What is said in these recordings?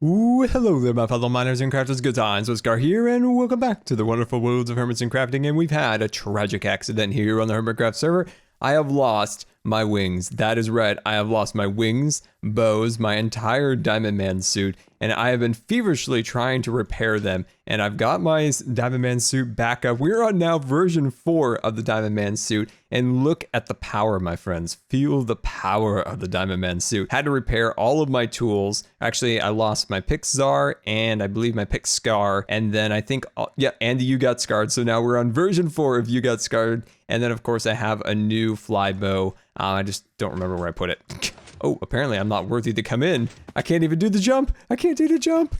Ooh, hello there, my fellow miners and crafters. GoodTimesWithScar here, and welcome back to the wonderful worlds of Hermits and Crafting. And we've had a tragic accident here on the Hermitcraft server. I have lost my wings. That is right, I have lost my wings, bows, my entire Diamond Man suit, and I have been feverishly trying to repair them. And I've got my Diamond Man suit back up. We're on now version 4 of the Diamond Man suit, and look at the power, my friends. Feel the power of the Diamond Man suit. Had to repair all of my tools. Actually, I lost my pick Czar, and I believe my pick Scar, and then I think, yeah, and the You Got Scarred. So now we're on version 4 of You Got Scarred, and then of course I have a new fly bow. I just don't remember where I put it. Oh, apparently I'm not worthy to come in. I can't even do the jump. I can't do the jump.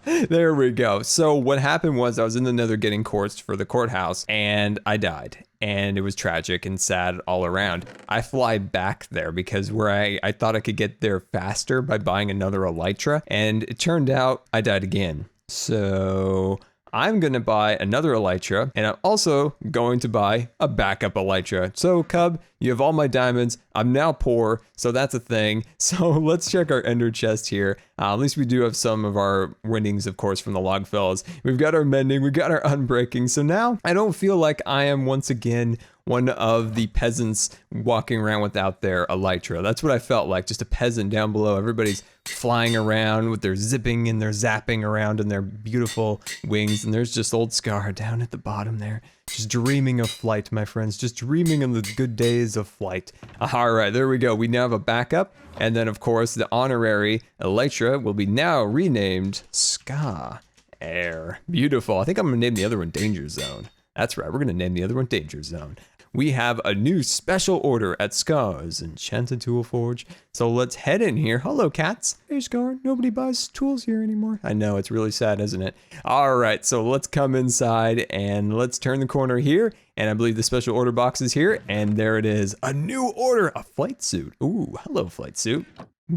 There we go. So what happened was I was in the nether getting quartz for the courthouse, and I died. And it was tragic and sad all around. I fly back there because where I thought I could get there faster by buying another elytra, and it turned out I died again. So I'm gonna buy another elytra, and I'm also going to buy a backup elytra. So Cub, you have all my diamonds. I'm now poor, so that's a thing. So let's check our ender chest here. At least we do have some of our winnings, of course, from the log fellas. We've got our mending, we've got our unbreaking. So now I don't feel like I am once again one of the peasants walking around without their elytra. That's what I felt like, just a peasant down below. Everybody's flying around with their zipping and their zapping around in their beautiful wings. And there's just old Scar down at the bottom there, just dreaming of flight, my friends, just dreaming of the good days of flight. All right, there we go. We now have a backup. And then, of course, the honorary elytra will be now renamed Ska Air. Beautiful. I think I'm going to name the other one Danger Zone. That's right. We're going to name the other one Danger Zone. We have a new special order at Scar's Enchanted Tool Forge. So let's head in here. Hello, cats. Hey, Scar. Nobody buys tools here anymore. I know, it's really sad, isn't it? All right, so let's come inside and let's turn the corner here. And I believe the special order box is here. And there it is. A new order, a flight suit. Ooh, hello, flight suit.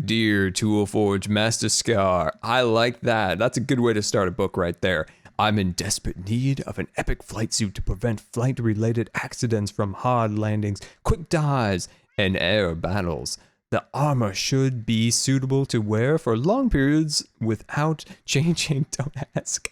Dear Tool Forge Master Scar, I like that. That's a good way to start a book right there. I'm in desperate need of an epic flight suit to prevent flight-related accidents from hard landings, quick dives, and air battles. The armor should be suitable to wear for long periods without changing. Don't ask.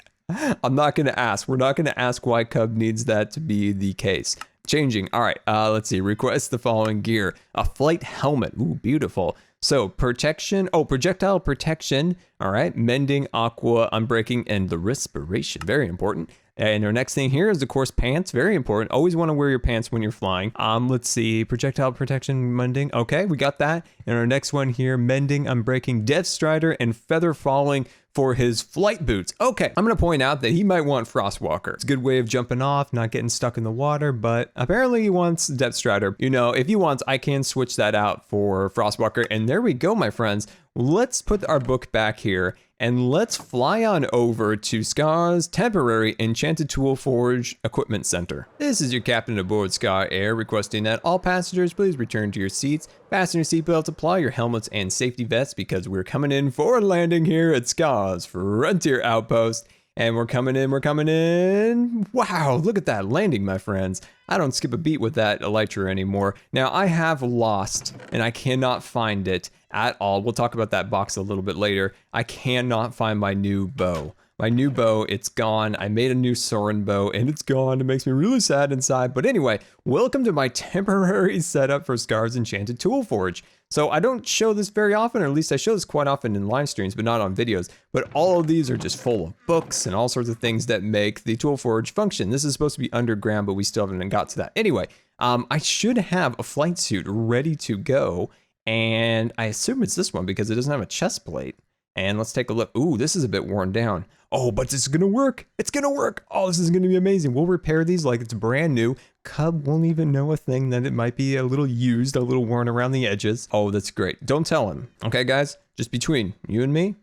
I'm not going to ask. We're not going to ask why Cub needs that to be the case. Changing. All right. Let's see. Request the following gear. A flight helmet. Ooh, beautiful. So protection, projectile protection, all right, mending, aqua, unbreaking, and the respiration, very important. And our next thing here is, of course, pants, very important. Always want to wear your pants when you're flying. Let's see, projectile protection, mending, okay, we got that. And our next one here, mending, unbreaking, death strider, and feather falling for his flight boots. Okay, I'm gonna point out that he might want Frostwalker. It's a good way of jumping off, not getting stuck in the water, but apparently he wants Death Strider. You know, if he wants, I can switch that out for Frostwalker. And there we go, my friends. Let's put our book back here and let's fly on over to Scar's temporary Enchanted Tool Forge Equipment Center. This is your captain aboard Scar Air requesting that all passengers please return to your seats, fasten your seatbelts, apply your helmets and safety vests because we're coming in for a landing here at Scar's Frontier Outpost. And we're coming in. Wow, look at that landing, my friends. I don't skip a beat with that elytra anymore. Now, I have lost, and I cannot find it at all. We'll talk about that box a little bit later. I cannot find my new bow. My new bow, it's gone. I made a new Soren bow, and it's gone. It makes me really sad inside. But anyway, welcome to my temporary setup for Scar's Enchanted Tool Forge. So I don't show this very often, or at least I show this quite often in live streams, but not on videos. But all of these are just full of books and all sorts of things that make the Tool Forge function. This is supposed to be underground, but we still haven't got to that. Anyway, I should have a flight suit ready to go, and I assume it's this one because it doesn't have a chest plate. And let's take a look. Ooh, this is a bit worn down. Oh, but it's gonna work. It's gonna work. Oh, this is gonna be amazing. We'll repair these like it's brand new. Cub won't even know a thing that it might be a little used, a little worn around the edges. Oh, that's great. Don't tell him. Okay, guys? Just between you and me.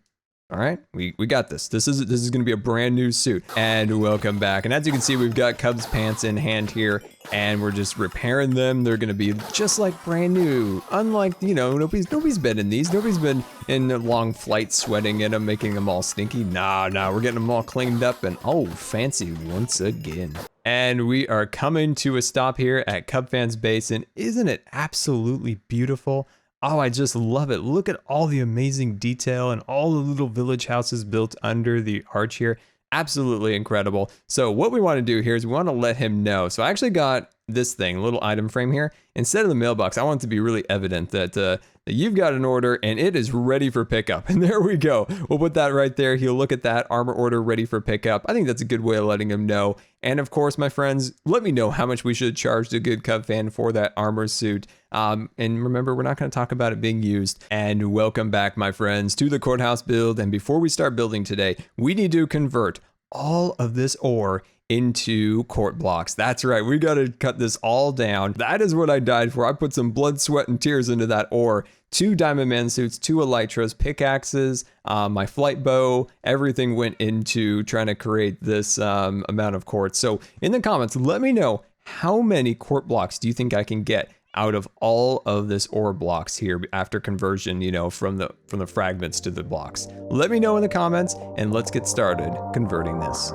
All right, we got this. This is gonna be a brand new suit. And welcome back. And as you can see, we've got Cub's pants in hand here, and we're just repairing them. They're gonna be just like brand new. Unlike, you know, nobody's been in these. Nobody's been in a long flight sweating in them, making them all stinky. Nah, we're getting them all cleaned up and oh, fancy once again. And we are coming to a stop here at Cub Fans Base, and isn't it absolutely beautiful? Oh, I just love it. Look at all the amazing detail and all the little village houses built under the arch here. Absolutely incredible. So what we want to do here is we want to let him know. So I actually got this thing, a little item frame here. Instead of the mailbox, I want it to be really evident that you've got an order and it is ready for pickup. And there we go. We'll put that right there. He'll look at that armor order ready for pickup. I think that's a good way of letting him know. And of course, my friends, let me know how much we should charge the Good Cub fan for that armor suit. And remember, we're not going to talk about it being used. And welcome back, my friends, to the Courthouse build. And before we start building today, we need to convert all of this ore into court blocks. That's right. We got to cut this all down. That is what I died for. I put some blood, sweat, and tears into that ore. 2 diamond man suits, 2 elytras, pickaxes, my flight bow, everything went into trying to create this amount of quartz. So in the comments, let me know how many court blocks do you think I can get out of all of this ore blocks here after conversion, you know, from the fragments to the blocks. Let me know in the comments and let's get started converting this.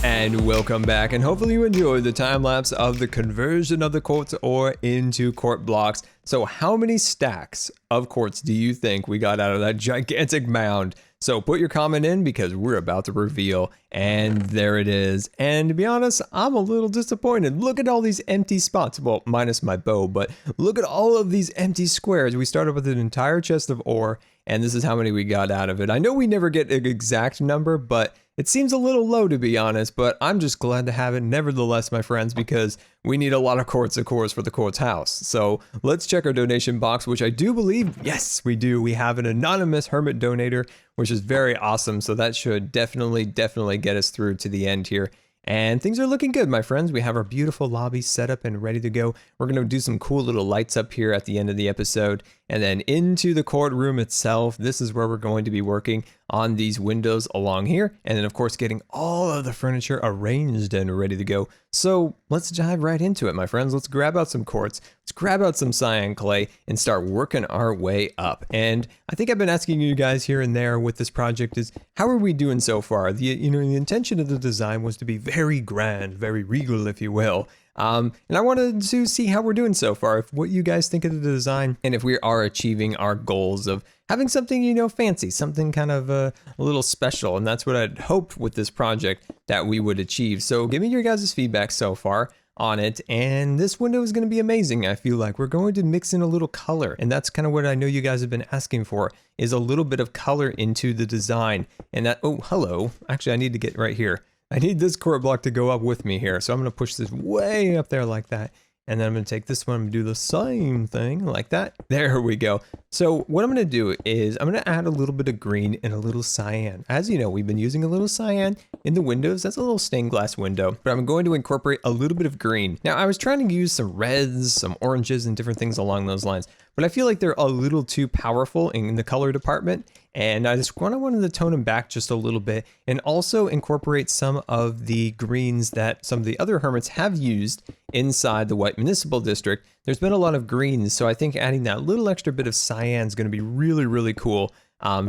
And welcome back, and hopefully you enjoyed the time lapse of the conversion of the quartz ore into court blocks. So how many stacks of quartz do you think we got out of that gigantic mound? So put your comment in because we're about to reveal, and there it is. And to be honest, I'm a little disappointed. Look at all these empty spots, well, minus my bow, but look at all of these empty squares. We started with an entire chest of ore, and this is how many we got out of it. I know we never get an exact number, but it seems a little low to be honest, but I'm just glad to have it nevertheless, my friends, because we need a lot of quartz, of course, for the Courthouse. So let's check our donation box, which I do believe, yes, we do. We have an anonymous hermit donator, which is very awesome. So that should definitely get us through to the end here. And things are looking good, my friends. We have our beautiful lobby set up and ready to go. We're going to do some cool little lights up here at the end of the episode. And then into the courtroom itself, this is where we're going to be working on these windows along here. And then, of course, getting all of the furniture arranged and ready to go. So let's dive right into it, my friends. Let's grab out some quartz. Let's grab out some cyan clay and start working our way up. And I think I've been asking you guys here and there with this project is, how are we doing so far? The intention of the design was to be very grand, very regal, if you will. And I wanted to see how we're doing so far, what you guys think of the design, and if we are achieving our goals of having something, fancy, something kind of a little special. And that's what I'd hoped with this project that we would achieve. So give me your guys' feedback so far on it. And this window is going to be amazing. I feel like we're going to mix in a little color. And that's kind of what I know you guys have been asking for, is a little bit of color into the design. And that, oh, hello. Actually, I need to get right here. I need this court block to go up with me here. So I'm going to push this way up there like that. And then I'm going to take this one and do the same thing like that. There we go. So what I'm going to do is I'm going to add a little bit of green and a little cyan. As you know, we've been using a little cyan in the windows. That's a little stained glass window, but I'm going to incorporate a little bit of green. Now I was trying to use some reds, some oranges, and different things along those lines, but I feel like they're a little too powerful in the color department. And I just wanted to tone them back just a little bit and also incorporate some of the greens that some of the other hermits have used inside the White Municipal District. There's been a lot of greens, so I think adding that little extra bit of cyan is going to be really, really cool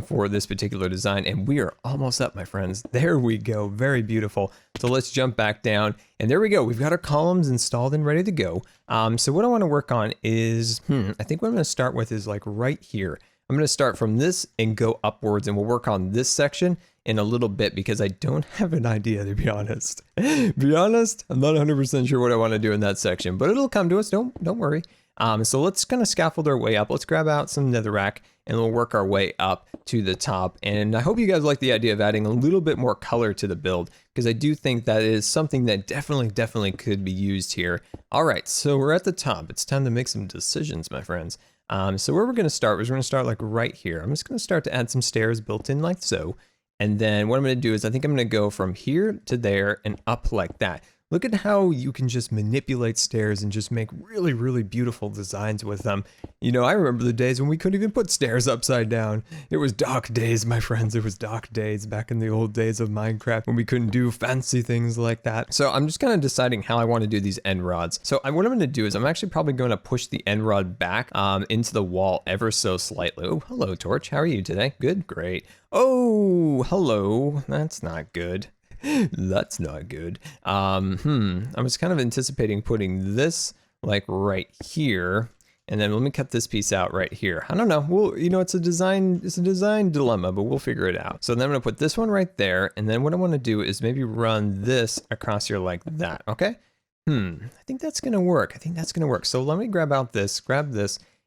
for this particular design. And we are almost up, my friends. There we go. Very beautiful. So let's jump back down. And there we go. We've got our columns installed and ready to go. So what I want to work on is, I think what I'm going to start with is like right here. I'm going to start from this and go upwards, and we'll work on this section in a little bit because I don't have an idea, to be honest. I'm not 100% sure what I want to do in that section, but it'll come to us. Don't worry. So let's kind of scaffold our way up. Let's grab out some netherrack and we'll work our way up to the top. And I hope you guys like the idea of adding a little bit more color to the build, because I do think that is something that definitely could be used here. All right, so we're at the top. It's time to make some decisions, my friends. So where we're going to start is we're going to start like right here. I'm just going to start to add some stairs built in like so. And then what I'm going to do is I think I'm going to go from here to there and up like that. Look at how you can just manipulate stairs and just make really beautiful designs with them. You know, I remember the days when we couldn't even put stairs upside down. It was dark days, my friends. It was dark days back in the old days of Minecraft when we couldn't do fancy things like that. So I'm just kind of deciding how I want to do these end rods. So what I'm going to do is I'm actually probably going to push the end rod back into the wall ever so slightly. Oh, hello, Torch. How are you today? Good? Great. Oh, hello. That's not good. That's not good. I was kind of anticipating putting this like right here, and then let me cut this piece out right here. I don't know. Well, you know, it's a design dilemma, but we'll figure it out. So then I'm gonna put this one right there, and then what I want to do is maybe run this across here like that. Okay. I think that's gonna work. So let me grab this,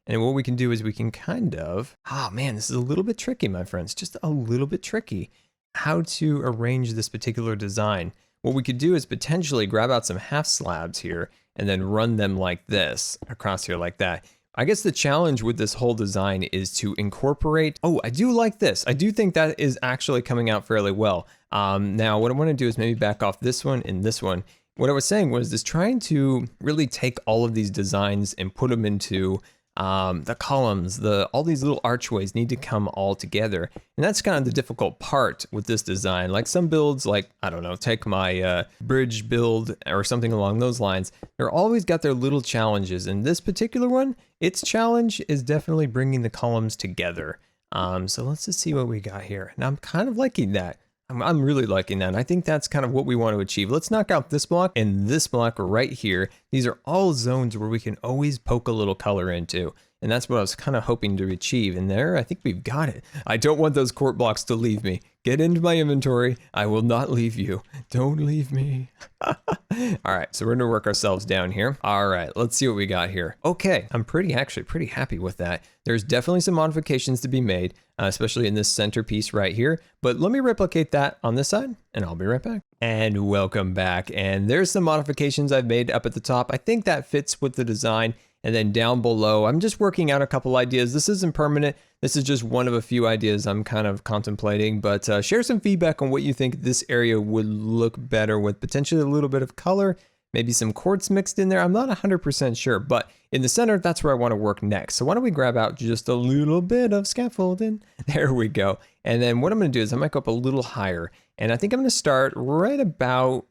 and what we can do is we can kind of, oh man, this is a little bit tricky, my friends, just a little bit tricky. How to arrange this particular design. What we could do is potentially grab out some half slabs here and then run them like this across here like that. I guess the challenge with this whole design is to incorporate, oh, I do like this. I do think that is actually coming out fairly well. Now what I want to do is maybe back off this one and this one. What I was saying was trying to really take all of these designs and put them into the columns, all these little archways need to come all together. And that's kind of the difficult part with this design. Like some builds, like, I don't know, take my bridge build or something along those lines. They're always got their little challenges. And this particular one, its challenge is definitely bringing the columns together. So let's just see what we got here. And I'm kind of liking that. I'm really liking that. And I think that's kind of what we want to achieve. Let's knock out this block and this block right here. These are all zones where we can always poke a little color into. And that's what I was kind of hoping to achieve. And there, I think we've got it. I don't want those quart blocks to leave me. Get into my inventory. I will not leave you. Don't leave me. All right, so we're gonna work ourselves down here. All right, let's see what we got here. Okay, I'm actually pretty happy with that. There's definitely some modifications to be made, especially in this centerpiece right here. But let me replicate that on this side, and I'll be right back. And welcome back. And there's some modifications I've made up at the top. I think that fits with the design. And then down below, I'm just working out a couple ideas. This isn't permanent. This is just one of a few ideas I'm kind of contemplating, but share some feedback on what you think this area would look better with potentially a little bit of color, maybe some quartz mixed in there. I'm not 100% sure, but in the center, that's where I want to work next. So why don't we grab out just a little bit of scaffolding? There we go. And then what I'm going to do is I might go up a little higher. And I think I'm going to start right about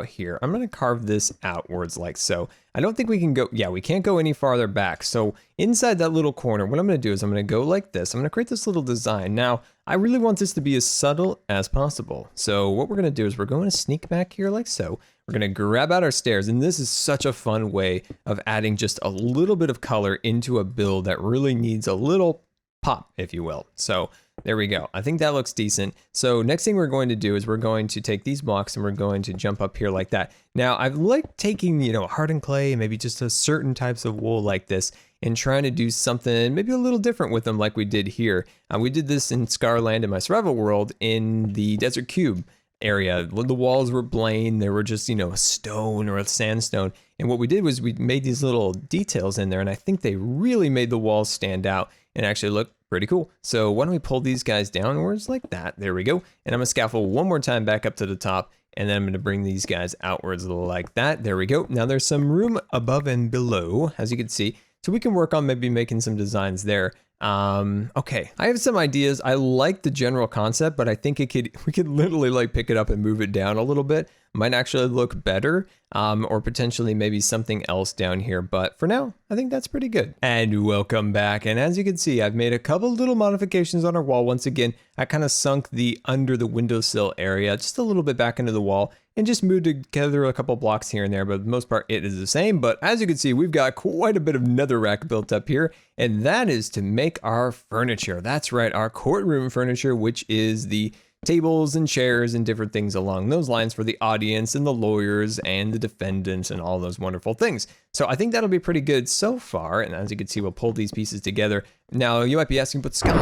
here. I'm going to carve this outwards like so. I don't think we can go, yeah, we can't go any farther back. So inside that little corner, what I'm going to do is I'm going to go like this. I'm going to create this little design. Now, I really want this to be as subtle as possible. So what we're going to do is we're going to sneak back here like so. We're going to grab out our stairs, and this is such a fun way of adding just a little bit of color into a build that really needs a little pop, if you will. So there we go. I think that looks decent. So next thing we're going to do is we're going to take these blocks and we're going to jump up here like that. Now I've liked taking, you know, hardened clay, maybe just a certain types of wool like this, and trying to do something maybe a little different with them like we did here. We did this in Scarland in my survival world in the Desert Cube area. The walls were plain. There were just, you know, a stone or a sandstone. And what we did was we made these little details in there, and I think they really made the walls stand out and actually look pretty cool. So why don't we pull these guys downwards like that? There we go. And I'm gonna scaffold one more time back up to the top, and then I'm gonna bring these guys outwards like that. There we go. Now there's some room above and below, as you can see. So we can work on maybe making some designs there. Okay, I have some ideas. I like the general concept, but I think we could literally like pick it up and move it down a little bit. Might actually look better, or potentially maybe something else down here. But for now, I think that's pretty good. And welcome back. And as you can see, I've made a couple little modifications on our wall. Once again, I kind of sunk the under the windowsill area just a little bit back into the wall and just moved together a couple blocks here and there, but for the most part it is the same. But as you can see, we've got quite a bit of netherrack built up here, and that is to make our furniture. That's right, our courtroom furniture, which is the tables and chairs and different things along those lines for the audience and the lawyers and the defendants and all those wonderful things. So I think that'll be pretty good so far. And as you can see, we'll pull these pieces together. Now you might be asking, but Scott,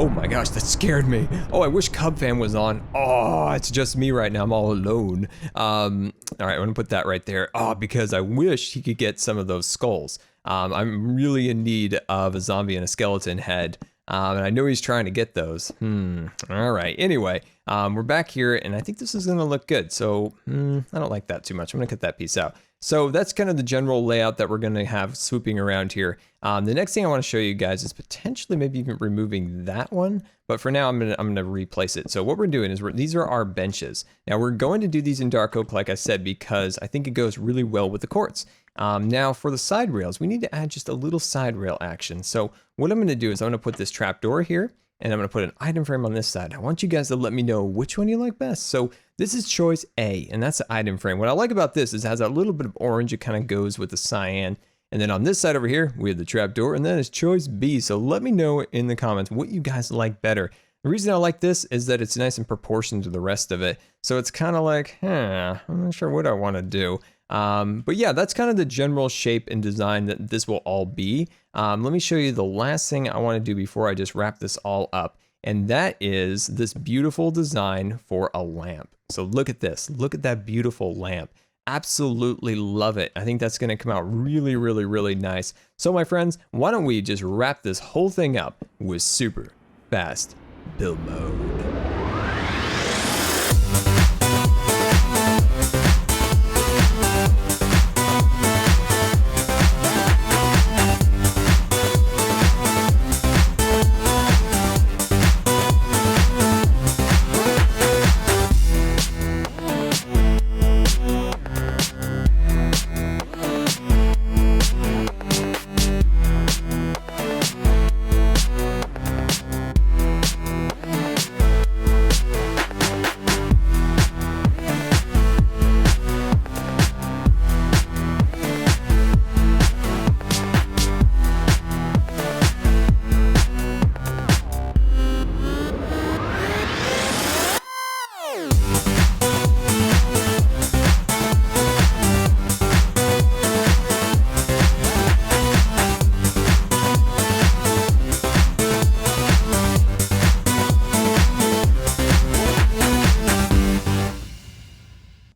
oh my gosh, that scared me. Oh, I wish Cub Fam was on. Oh, it's just me right now. I'm all alone. All right, I'm gonna put that right there. Oh, because I wish he could get some of those skulls. I'm really in need of a zombie and a skeleton head. And I know he's trying to get those. All right. Anyway, we're back here, and I think this is going to look good. So I don't like that too much. I'm going to cut that piece out. So that's kind of the general layout that we're going to have swooping around here. The next thing I want to show you guys is potentially maybe even removing that one. But for now, I'm gonna replace it. So what we're doing is these are our benches. Now we're going to do these in dark oak, like I said, because I think it goes really well with the quartz. Now for the side rails, we need to add just a little side rail action. So what I'm going to do is I'm going to put this trapdoor here, and I'm going to put an item frame on this side. I want you guys to let me know which one you like best. So this is choice A, and that's the item frame. What I like about this is it has a little bit of orange. It kind of goes with the cyan. And then on this side over here, we have the trapdoor, and then it's choice B. So let me know in the comments what you guys like better. The reason I like this is that it's nice in proportion to the rest of it. So it's kind of like, I'm not sure what I want to do. But yeah, that's kind of the general shape and design that this will all be. Let me show you the last thing I want to do before I just wrap this all up. And that is this beautiful design for a lamp. So look at this. Look at that beautiful lamp. Absolutely love it. I think that's going to come out really, really, really nice. So my friends, why don't we just wrap this whole thing up with super fast build mode.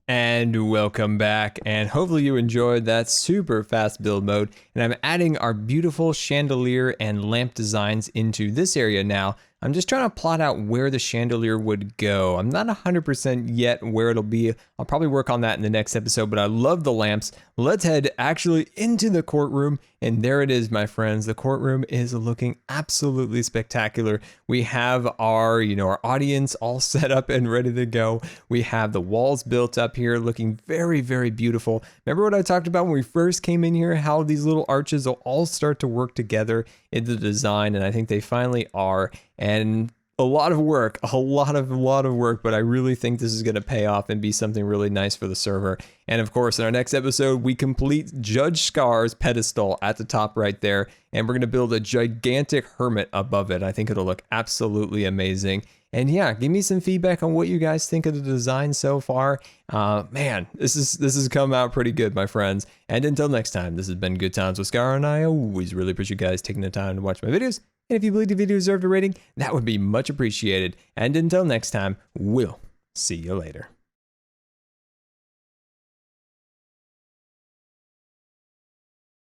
And welcome back, and hopefully you enjoyed that super fast build mode. And I'm adding our beautiful chandelier and lamp designs into this area now. I'm just trying to plot out where the chandelier would go. I'm not 100% yet where it'll be. I'll probably work on that in the next episode, but I love the lamps. Let's head actually into the courtroom, and there it is, my friends. The courtroom is looking absolutely spectacular. We have our, our audience all set up and ready to go. We have the walls built up here looking very, very beautiful. Remember what I talked about when we first came in here, how these little arches will all start to work together in the design, and I think they finally are. And a lot of work, a lot of work, but I really think this is going to pay off and be something really nice for the server. And of course, in our next episode, we complete Judge Scar's pedestal at the top right there, and we're going to build a gigantic hermit above it. I think it'll look absolutely amazing. And yeah, give me some feedback on what you guys think of the design so far. Man, this has come out pretty good, my friends. And until next time, this has been Good Times with Scar, and I always really appreciate you guys taking the time to watch my videos. And if you believe the video deserved a rating, that would be much appreciated. And until next time, we'll see you later.